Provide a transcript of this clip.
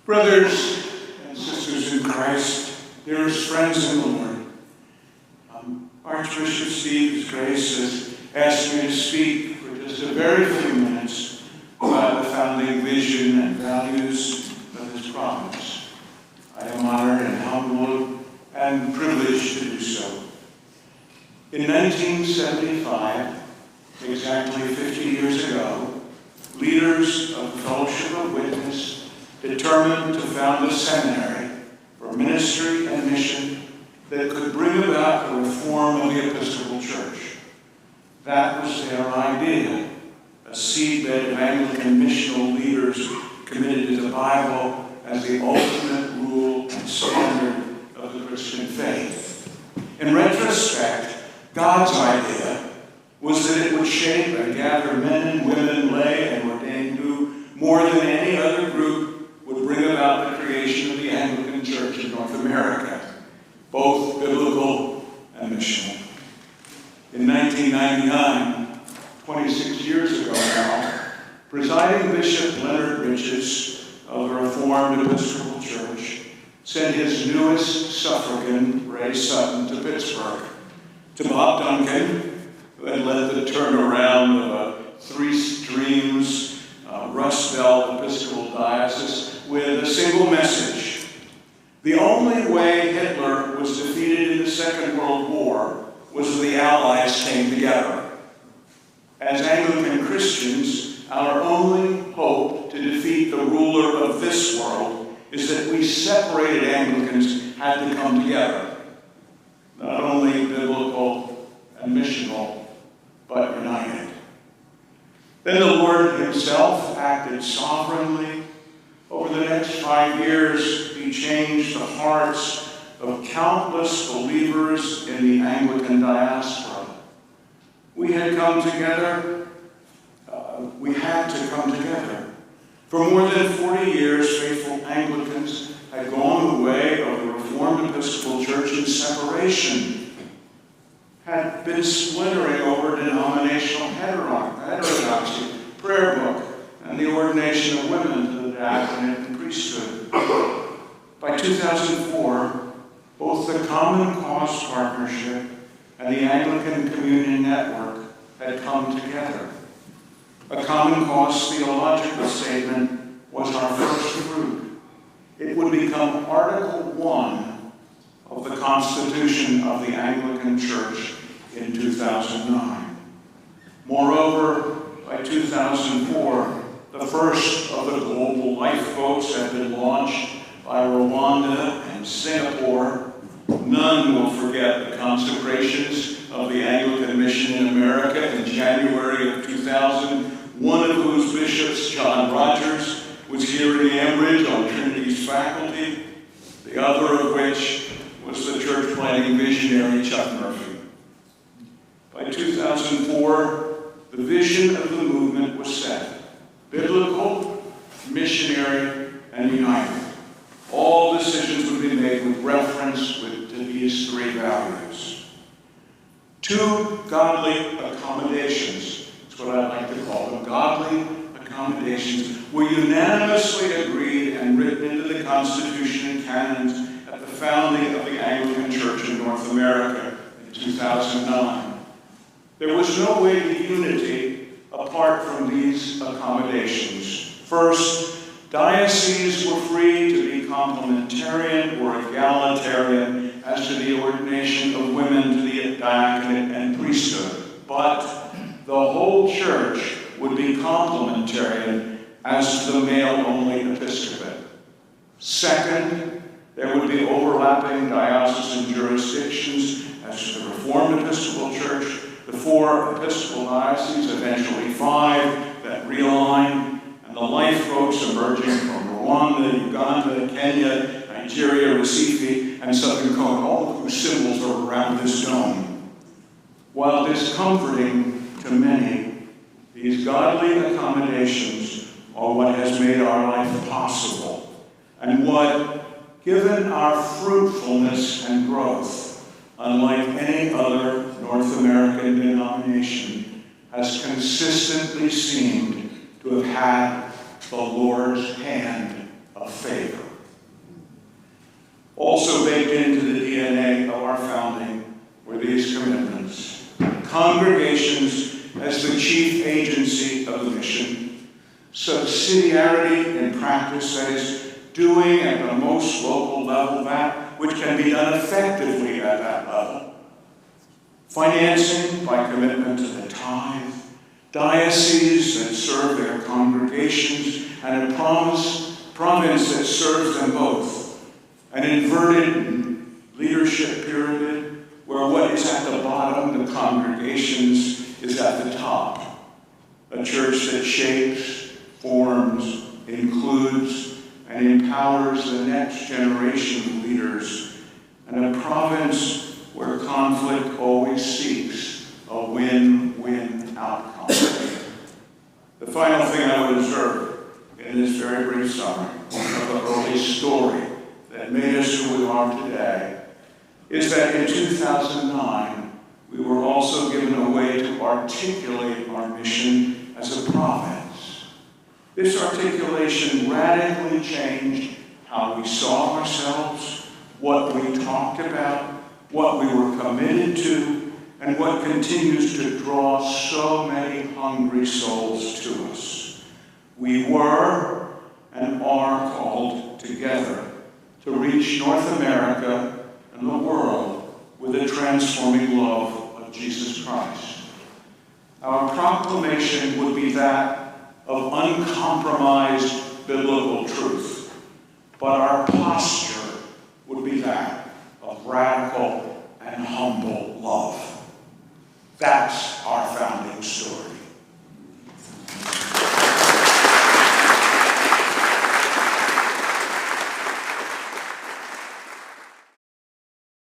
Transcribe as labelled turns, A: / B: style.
A: Brothers and sisters in Christ, dearest friends in the Lord, Archbishop Steve's Grace has asked me to speak for just a very few minutes about the founding vision and values of his province. I am honored and humbled and privileged to do so. In 1975, exactly 50 years ago, leaders of the Fellowship of Witness determined to found a seminary for ministry and mission that could bring about the reform of the Episcopal Church. That was their idea, a seedbed of Anglican missional leaders committed to the Bible as the ultimate rule and standard of the Christian faith. In retrospect, God's idea was that it would shape and gather men and women, lay and ordained, who, more than any other group, would bring about the creation of the Anglican Church in North America, both biblical and missional. In 1999, 26 years ago now, presiding Bishop Leonard Riches of the Reformed Episcopal Church sent his newest suffragan, Ray Sutton, to Pittsburgh, to Bob Duncan, who had led the turnaround of a Three Streams, Rust Belt Episcopal Diocese, with a single message. The only way Hitler was defeated in the Second World War was when the Allies came together. As Anglican Christians, our only hope to defeat the ruler of this world is that we separated Anglicans had to come together. Not only biblical and missional, but united. Then the Lord himself acted sovereignly. Over the next 5 years, he changed the hearts of countless believers in the Anglican diaspora. We had to come together. For more than 40 years, faithful Anglicans had gone the way of the Reformed Episcopal Church in separation, had been splintering over denominational heterodoxy, prayer book, and the ordination of women to the diaconate and priesthood. By 2004, both the Common Cause Partnership and the Anglican Communion Network had come together. A Common Cause theological statement was our first fruit. It would become Article 1 of the Constitution of the Anglican Church in 2009. Moreover, by 2004, the first of the global lifeboats had been launched by Rwanda and Singapore. None will forget the consecrations of the Anglican mission in America in January of 2000, one of whose bishops, John Rogers, was here in Ambridge on Trinity's faculty, the other of which was the church planting visionary Chuck Murphy. By 2004, the vision of the movement was set: biblical, missionary, and united. All decisions would be made with reference to these three values. Two godly accommodations, that's what I like to call them, godly accommodations, were unanimously agreed and written into the Constitution and canons at the founding of the Anglican Church in North America in 2009. There was no way to unity apart from these accommodations. First, dioceses were free to be complementarian or egalitarian as to the ordination of women to the diaconate and priesthood, but the whole church would be complementarian as to the male-only episcopate. Second, there would be overlapping diocesan jurisdictions as to the Reformed Episcopal Church, the 4 Episcopal dioceses, eventually 5, that realign, and the lifeboats emerging from Rwanda, Uganda, Kenya, Nigeria, Recife, and Southern Congo, all of whose symbols are around this dome. While discomforting to many, these godly accommodations are what has made our life possible, and what, given our fruitfulness and growth, unlike any other North American denomination, has consistently seemed to have had the Lord's hand of favor. Also baked into the DNA of our founding were these commitments. Congregations as the chief agency of the mission. Subsidiarity in practice, that is, doing at the most local level that which can be done effectively at that level. Financing by commitment to the tithe. Dioceses that serve their congregations, and a province that serves them both. An inverted leadership pyramid where what is at the bottom, the congregations, is at the top. A church that shapes, forms, includes, and empowers the next generation of leaders. And a province where conflict always seeks a win-win outcome. The final thing I would observe in this very brief summary of the early story that made us who we are today is that in 2009, we were also given a way to articulate our mission as a province. This articulation radically changed how we saw ourselves, what we talked about, what we were committed to, and what continues to draw so many hungry souls to us. We were and are called together to reach North America and the world with the transforming love of Jesus Christ. Our proclamation would be that of uncompromised biblical truth, but our posture